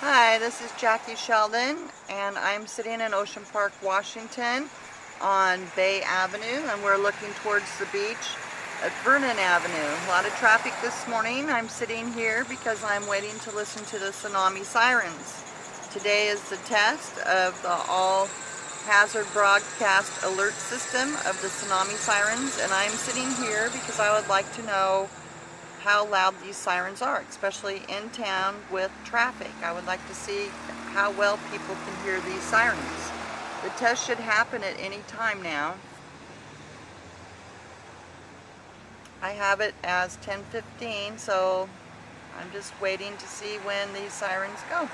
Hi, this is Jackie Sheldon, and I'm sitting in Ocean Park, Washington on Bay Avenue, and we're looking towards the beach at Vernon Avenue. A lot of traffic this morning. I'm sitting here because I'm waiting to listen to the Tsunami Sirens. Today is the test of the all-hazard broadcast alert system of the Tsunami Sirens, and I'm sitting here because I would like to know how loud these sirens are, especially in town with traffic. I would like to see how well people can hear these sirens. The test should happen at any time now. I have it as 10:15, so I'm just waiting to see when these sirens go.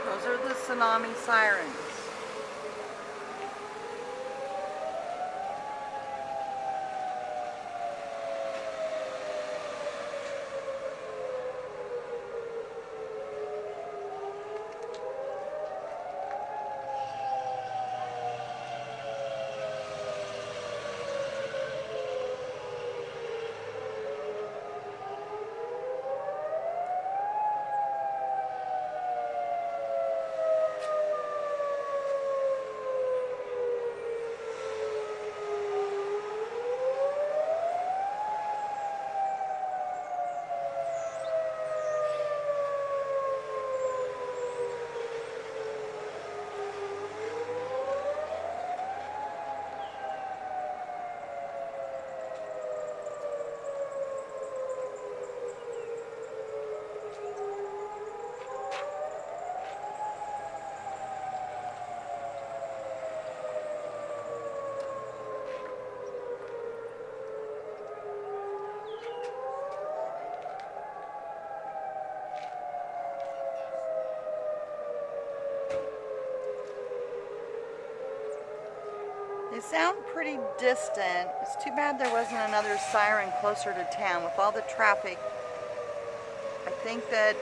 Those are the Tsunami Sirens. They sound pretty distant. It's too bad there wasn't another siren closer to town. With all the traffic, I think that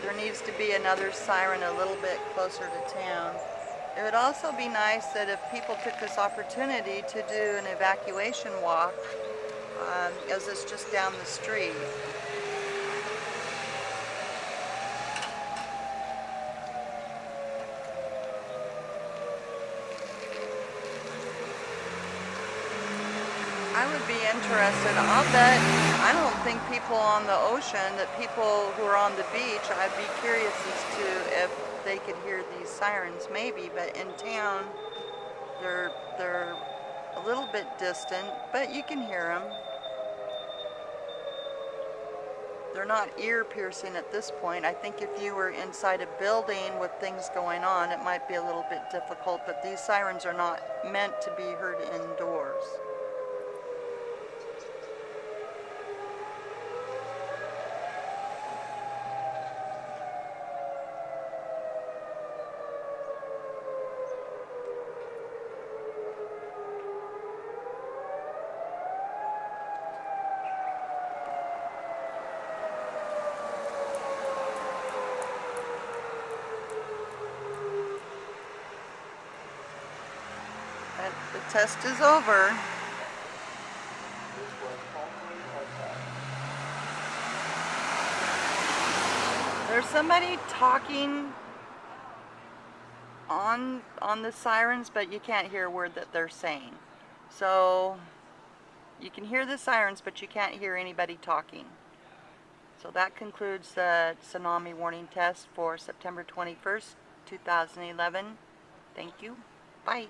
there needs to be another siren a little bit closer to town. It would also be nice that if people took this opportunity to do an evacuation walk, as it's just down the street. I would be interested. I'll bet, I don't think people on the ocean, that people who are on the beach, I'd be curious as to if they could hear these sirens maybe, but in town, they're a little bit distant, but you can hear them. They're not ear-piercing at this point. I think if you were inside a building with things going on, it might be a little bit difficult, but these sirens are not meant to be heard indoors. The test is over. There's somebody talking on the sirens, but you can't hear a word that they're saying. So You can hear the sirens, but you can't hear anybody talking. So that concludes the tsunami warning test for September 21st, 2011. Thank you. Bye.